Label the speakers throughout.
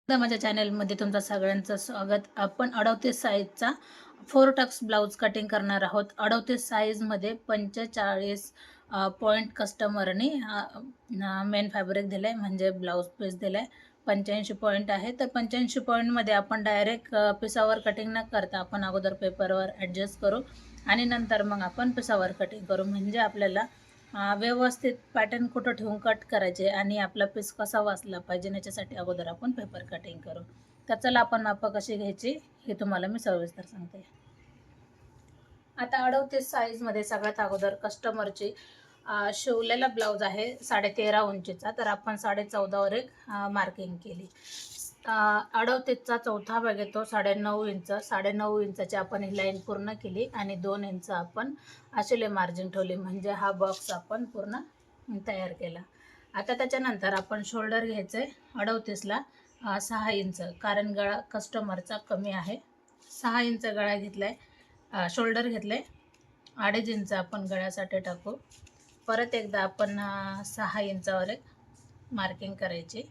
Speaker 1: माझ्या चॅनलमध्ये तुमचं सगळ्यांचं स्वागत. आपण 38 साईजचा 4 टक्स ब्लाऊज कटिंग करणार आहोत. 38 साईजमध्ये 45 पॉईंट कस्टमरनी मेन फॅब्रिक दिलं आहे, म्हणजे ब्लाऊज पीस दिलं आहे. 85 पॉईंट आहे. तर 85 पॉईंटमध्ये आपण डायरेक्ट पिसावर कटिंग न करता आपण अगोदर पेपरवर ॲडजस्ट करू आणि नंतर मग आपण पिसावर कटिंग करू, म्हणजे आपल्याला व्यवस्थित पॅटर्न कुठं ठेवून कट करायचे आणि आपला पीस कसा वाचला पाहिजे याच्यासाठी अगोदर आपण पेपर कटिंग करू. तर चला आपण मापं कशी घ्यायची हे तुम्हाला मी सविस्तर सांगते. आता 38 साईजमध्ये सगळ्यात अगोदर कस्टमरची शिवलेला ब्लाऊज आहे 13.5 उंचीचा, तर आपण 14.5वर एक मार्किंग केली. 38चा चौथा भाग येतो 9.5 इंच. 9.5 इंचाची आपण ही लाईन पूर्ण केली आणि 2 इंच आपण अशिले मार्जिन ठेवली, म्हणजे हा बॉक्स आपण पूर्ण तयार केला. आता त्याच्यानंतर आपण शोल्डर घ्यायचं आहे 38ला 6 इंच, कारण गळा कस्टमरचा कमी आहे. 6 इंच गळा घेतला आहे, शोल्डर घेतलं आहे. 2.5 इंच आपण गळ्यासाठी टाकू. परत एकदा आपण 6 इंचावर एक मार्किंग करायची.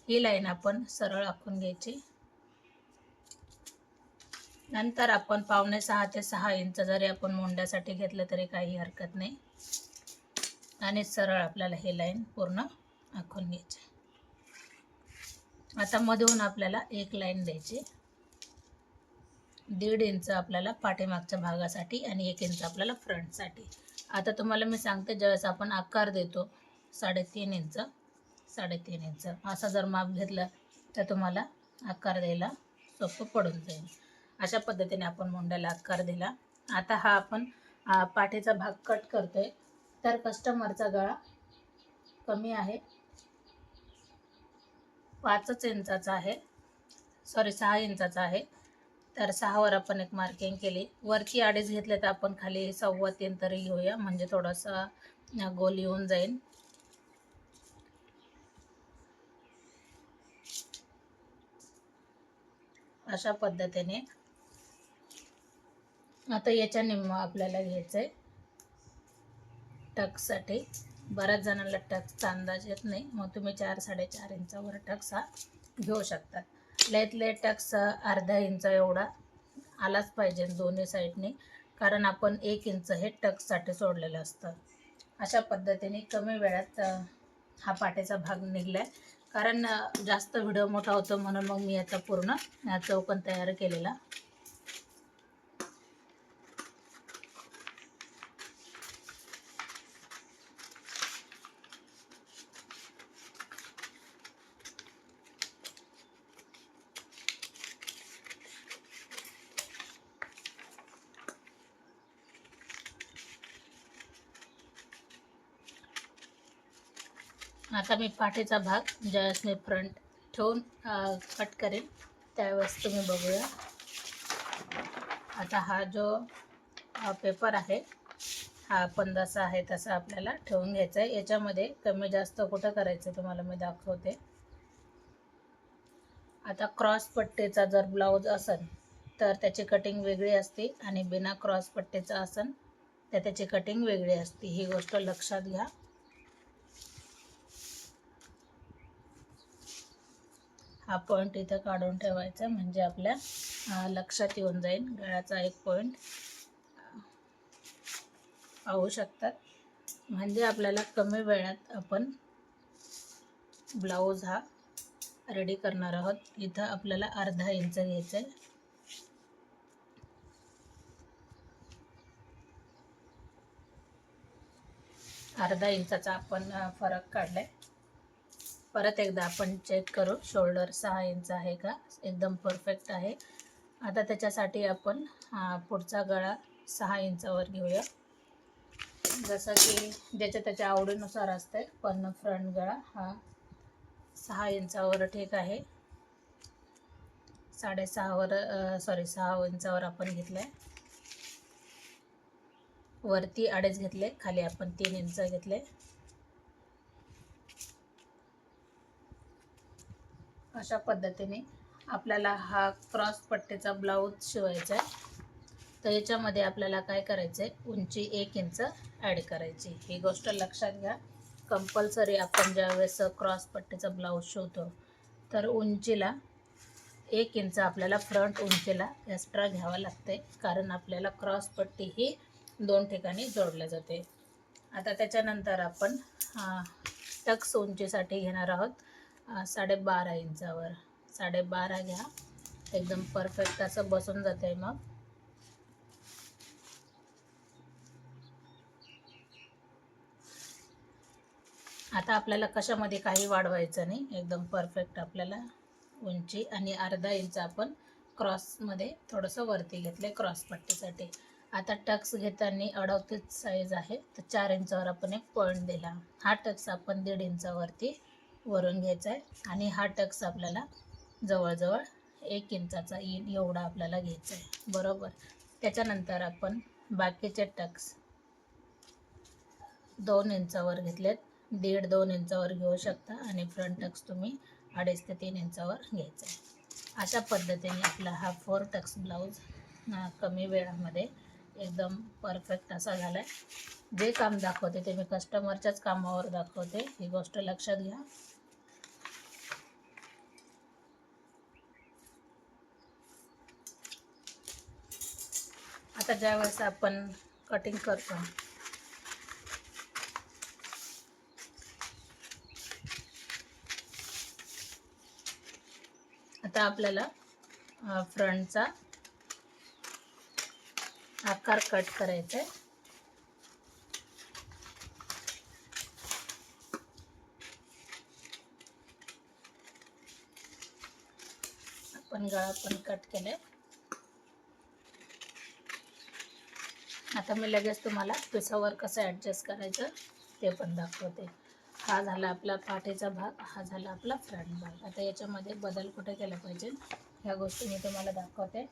Speaker 1: ही लाईन आपण सरळ आखून घ्यायची. नंतर आपण 5.5 ते 6 इंच जरी आपण मुंड्यासाठी घेतलं तरी काही हरकत नाही, आणि सरळ आपल्याला ही लाईन पूर्ण आखून घ्यायची. आता मधून आपल्याला एक लाईन द्यायची. 1.5 इंच आपल्याला पाठीमागच्या भागासाठी आणि 1 इंच आपल्याला फ्रंटसाठी. आता तुम्हाला मी सांगते, ज्यावेळेस आपण आकार देतो 3.5 इंच 3.5 इंच असं जर माप घेतलं तर तुम्हाला आकार द्यायला सोपं पडून जाईल. अशा पद्धतीने आपण मुंड्याला आकार दिला. आता हा आपण पाठीचा भाग कट करतोय. तर कस्टमरचा गळा कमी आहे, 5 इंचाचा आहे, 6 इंचाचा आहे. तर 6वर आपण एक मार्किंग केली. वरती 2.5 घेतले तर आपण खाली 3.25 तरी घेऊया, म्हणजे थोडासा गोल येऊन जाईल. अशा पद्धतीने आता याच्या निम्म आपल्याला घ्यायचं आहे टक्ससाठी. बऱ्याच जणांना टक्सचा अंदाज येत नाही, मग तुम्ही 4-4.5 इंचावर टक्स हा घेऊ शकता. लयत टक्स अर्धा इंच एवढा आलाच पाहिजे दोन्ही साईडने, कारण आपण 1 इंच हे टक्ससाठी सोडलेलं असतं. अशा पद्धतीने कमी वेळात हा पाठीचा भाग निघलाय. कारण जास्त व्हिडिओ मोठा होतो म्हणून मग मी याचा पूर्ण चौकोन तयार केलेला. आता मी पाठीचा भाग ज्यावेळेस मी फ्रंट ठेवून कट करेन त्यावेळेस तुम्ही बघूया. आता हा जो पेपर आहे हा आपण जसा आहे तसा आपल्याला ठेवून घ्यायचा आहे. याच्यामध्ये कमी जास्त कुठं करायचं तुम्हाला मी दाखवते. आता क्रॉस पट्टीचा जर ब्लाऊज असेल तर त्याची कटिंग वेगळी असते, आणि बिना क्रॉस पट्टीचा असेल तर त्याची कटिंग वेगळी असते. ही गोष्ट लक्षात घ्या. हा पॉईंट इथं काढून ठेवायचा, म्हणजे आपल्या लक्षात येऊन जाईल. गळ्याचा एक पॉईंट पाहू शकतात, म्हणजे आपल्याला कमी वेळात आपण ब्लाऊज हा रेडी करणार आहोत. इथं आपल्याला अर्धा इंच घ्यायचं आहे. अर्धा इंचाचा आपण फरक काढलाय. परत एकदा आपण चेक करू शोल्डर 6 इंच आहे का, एकदम परफेक्ट आहे. आता त्याच्यासाठी आपण पुढचा गळा 6 इंचावर घेऊया. जसं की ज्याच्या त्याच्या आवडीनुसार असते, पण फ्रंट गळा हा 6 इंचावर ठीक आहे. 6 इंचावर आपण घेतलाय. वरती 2.5 घेतले, खाली आपण 3 इंच घेतले. अशा पद्धतीने आपल्याला हा क्रॉस पट्टीचा ब्लाऊज शिवायचा आहे. तर याच्यामध्ये आपल्याला काय करायचं आहे, उंची 1 इंच ॲड करायची. ही गोष्ट लक्षात घ्या. कंपल्सरी आपण ज्यावेळेस क्रॉस पट्टीचा ब्लाऊज शिवतो तर उंचीला 1 इंच आपल्याला फ्रंट उंचीला एक्स्ट्रा घ्यावं लागते, कारण आपल्याला क्रॉस पट्टी ही 2 ठिकाणी जोडल्या जाते. आता त्याच्यानंतर आपण टक्स उंचीसाठी घेणार आहोत 12.5 इंचावर. 12.5 घ्या, एकदम परफेक्ट असं बसून जाते. मग आता आपल्याला कशामध्ये काही वाढवायचं नाही, एकदम परफेक्ट आपल्याला उंची. आणि अर्धा इंच आपण क्रॉसमध्ये थोडंसं वरती घेतले क्रॉस पट्टीसाठी. आता टक्स घेताना 38 साईज आहे तर 4 इंचावर आपण एक पॉईंट दिला. हा टक्स आपण 1.5 इंचावरती वरून घ्यायचा आहे आणि हा टक्स आपल्याला जवळजवळ 1 इंचाचा येईल एवढा आपल्याला घ्यायचा आहे, बरोबर. त्याच्यानंतर आपण बाकीचे टक्स 2 इंचावर घेतलेत, 1.5-2 इंचावर घेऊ शकता आणि फ्रंट टक्स तुम्ही 2.5 ते 3 इंचावर घ्यायचा आहे. अशा पद्धतीने आपला हा 4 टक्स ब्लाऊज कमी वेळामध्ये एकदम परफेक्ट असा झाला आहे. जे काम दाखवते ते मी कस्टमरच्याच कामावर दाखवते, ही गोष्ट लक्षात घ्या. आता ज्यावेळेस आपण कटिंग करतो आता आपल्याला फ्रंटचा आकार कट करायचा आहे. आपण गळा पण कट केलाय. आता मी लगेच तुम्हाला पिसावर कसं ॲडजस्ट करायचं ते पण दाखवते. हा झाला आपला पाठीचा भाग, हा झाला आपला फ्रंट भाग. आता याच्यामध्ये बदल कुठे केला पाहिजे ह्या गोष्टी मी तुम्हाला दाखवते.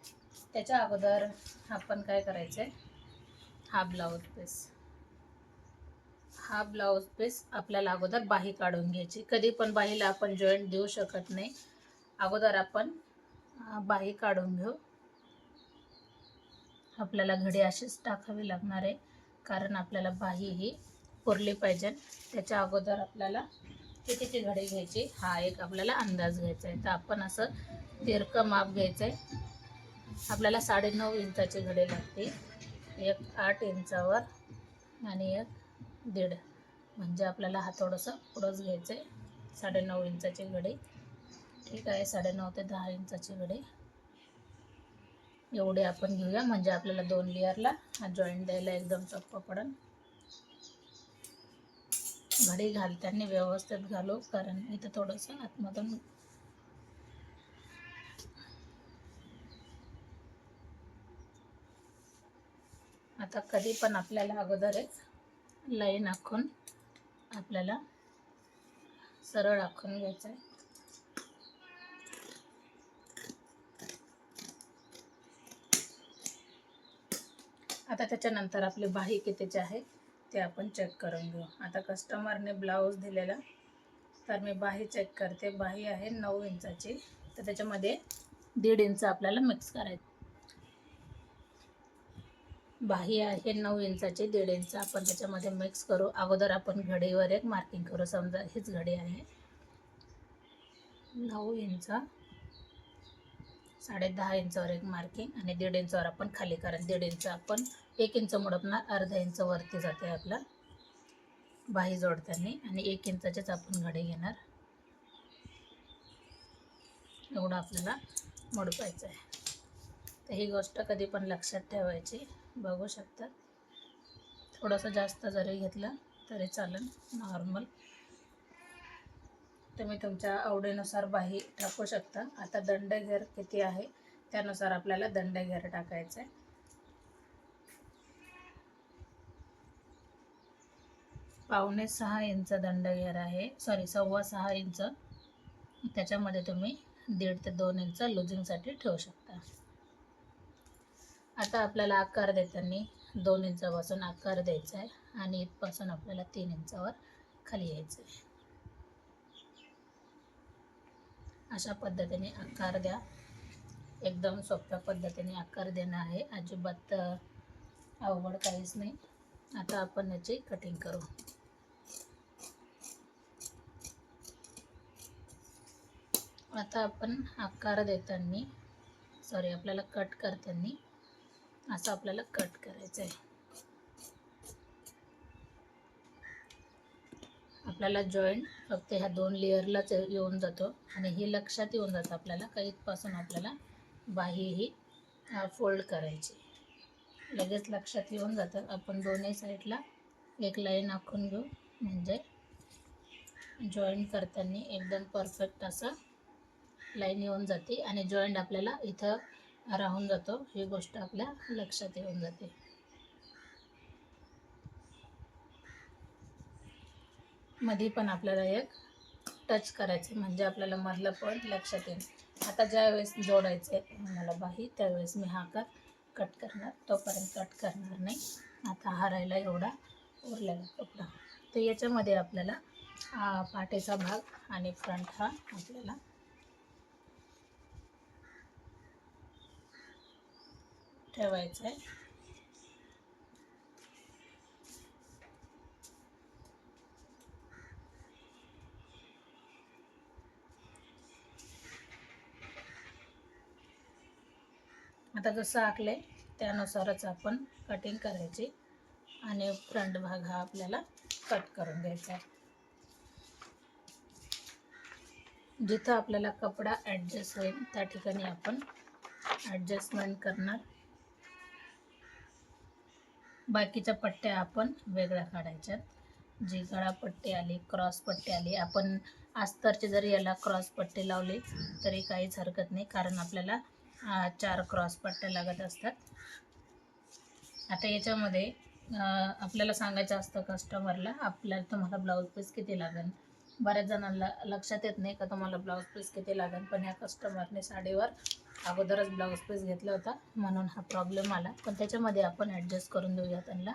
Speaker 1: त्याच्या अगोदर आपण काय करायचं आहे, हा ब्लाऊज पीस आपल्याला अगोदर बाही काढून घ्यायची. कधी पण बाहीला आपण जॉईंट देऊ शकत नाही, अगोदर आपण बाही काढून घेऊ. आपल्याला घडी अशीच टाकावी लागणार आहे, कारण आपल्याला बाही ही पुरली पाहिजे. त्याच्या अगोदर आपल्याला कितीची घडी घ्यायची हा एक आपल्याला अंदाज घ्यायचा आहे. तर आपण असं तिरकं माप घ्यायचं आहे. आपल्याला 9.5 इंचाची घडी लागते, एक 8 इंचावर आणि एक 1.5, म्हणजे आपल्याला हा थोडंसं पुढंच घ्यायचं आहे. 9.5 इंचाची घडी, ठीक आहे. 9.5 ते 10 इंचाची घडी एवढे आपण घेऊया, म्हणजे आपल्याला 2 लेअरला हा जॉईंट द्यायला एकदम सोपं पडेल. घडी घालताना व्यवस्थित घालू, कारण इथं थोडंसं आतमधून आता कधी पण आपल्याला अगोदर एक लाईन आखून आपल्याला सरळ आखून घ्यायचं आहे. आता त्याच्यानंतर आपली बाही कितीची आहे ते आपण चेक करून घेऊ. आता कस्टमरने ब्लाऊज दिलेला तर मी बाही चेक करते. बाही आहे 9 इंचाची, तर त्याच्यामध्ये 1.5 इंच आपल्याला मिक्स करायचं. बाही आहे 9 इंचाची, 1.5 इंच आपण त्याच्यामध्ये मिक्स करू. अगोदर आपण घडीवर एक मार्किंग करू. समजा हीच घडी आहे 9 इंच, 10.5 इंचावर एक मार्किंग आणि 1.5 इंचावर आपण खाली, कारण 1.5 इंच आपण 1 इंच मुडपणार, अर्धा इंच वरती जाते आपला बाही जोडताना, आणि 1 इंचाचेच आपण घडी घेणार. एवढं आपल्याला मोडपायचं आहे. तर ही गोष्ट कधी पण लक्षात ठेवायची. बघू शकता, थोडंसं जास्त जरी घेतलं तरी चालेल, नॉर्मल. तुम्ही तुमच्या आवडीनुसार बाही टाकू शकता. आता दंडघेर किती आहे त्यानुसार आपल्याला दंडघेर टाकायचं आहे. 5.25 इंच दंडघेर आहे, 6.25 इंच. त्याच्यामध्ये तुम्ही 1.5 ते 2 इंच लुजिंगसाठी ठेवू शकता. आता आपल्याला आकार देताना 2 इंचापासून आकार द्यायचा आहे आणि इथपासून आपल्याला 3 इंचावर खाली यायचं आहे. अशा पद्धतीने आकार द्या. एकदम सोप्या पद्धतीने आकार देणं आहे, अजिबात अवघड काहीच नाही. आता आपण याची कटिंग करू. आता आपण आकार देताना आपल्याला कट करताना असं आपल्याला कट करायचं आहे. आपल्याला जॉईंट फक्त ह्या 2 लेअरलाच येऊन जातो आणि हे लक्षात येऊन जातं आपल्याला का इथपासून आपल्याला बाही ही फोल्ड करायची. लगेच लक्षात येऊन जातं. आपण दोन्ही साईडला एक लाईन आखून घेऊ म्हणजे जॉईंट करताना एकदम परफेक्ट असं लाईन येऊन जाते आणि जॉईंट आपल्याला इथं राहून जातो. ही गोष्ट आपल्या लक्षात येऊन जाते. मध्ये पण आपल्याला एक टच करायचं म्हणजे आपल्याला मधला पॉईंट लक्षात येईल. आता ज्यावेळेस जोडायचं आहे मला बाही त्यावेळेस मी हा आकार कट करणार, तोपर्यंत कट करणार नाही. आता हा राहिला एवढा उरलेला कपडा. तर याच्यामध्ये आपल्याला पाठीचा भाग आणि फ्रंट हा आपल्याला ठेवायचा आहे. आता जसं आखले त्यानुसारच आपण कटिंग करायची आणि फ्रंट भाग हा आपल्याला कट करून घ्यायचा आहे. जिथं आपल्याला कपडा ॲडजस्ट होईल त्या ठिकाणी आपण ॲडजस्टमेंट करणार. बाकीच्या पट्ट्या आपण वेगळ्या काढायच्यात. जी गळापट्टी आली, क्रॉस पट्टी आली, आपण अस्तरचे जरी याला क्रॉस पट्टी लावली तरी काहीच हरकत नाही, कारण आपल्याला 4 क्रॉस पट्ट्या लागत असतात. आता याच्यामध्ये आपल्याला सांगायचं असतं कस्टमरला तुम्हाला ब्लाऊज पीस किती लागेल. बऱ्याच जणांना लक्षात येत नाही का तुम्हाला ब्लाऊज पीस किती लागेल, पण ह्या कस्टमरने साडीवर अगोदरच ब्लाऊज पीस घेतला होता म्हणून हा प्रॉब्लेम आला. पण त्याच्यामध्ये आपण ॲडजस्ट करून देऊया त्यांना.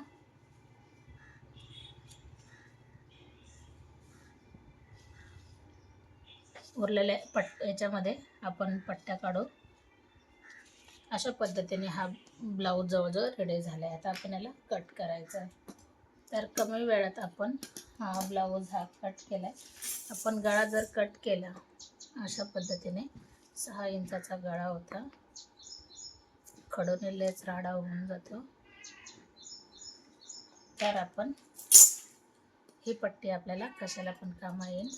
Speaker 1: उरलेल्या याच्यामध्ये आपण पट्ट्या काढू. अशा पद्धतीने हा ब्लाऊज जवळजवळ रेडी झाला आहे. आता आपण याला कट करायचं आहे. तर कमी वेळात आपण हा ब्लाऊज कट केला आहे. आपण गळा जर कट केला अशा पद्धतीने 6 इंचाचा गळा होता. खडूने लेस राडा होऊन जातो. तर आपण ही पट्टी आपल्याला कशाला पण कामा येईल.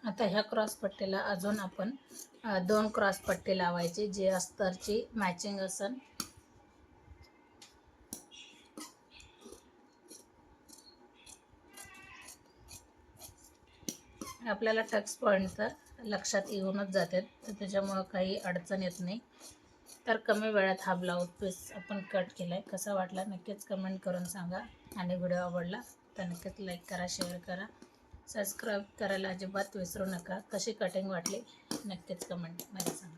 Speaker 1: आता ह्या क्रॉस पट्टीला अजून आपण 2 क्रॉस पट्टी लावायची जी अस्तरची मॅचिंग असेल. आपल्याला टक्स पॉईंट तर लक्षात येऊनच जातात, तर त्याच्यामुळं काही अडचण येत नाही. तर कमी वेळात हा ब्लाऊज पीस आपण कट केला आहे. कसा वाटला नक्कीच कमेंट करून सांगा आणि व्हिडिओ आवडला तर नक्कीच लाईक करा, शेअर करा, सबस्क्राईब करायला अजिबात विसरू नका. कशी कटिंग वाटली नक्कीच कमेंटमध्ये सांगा.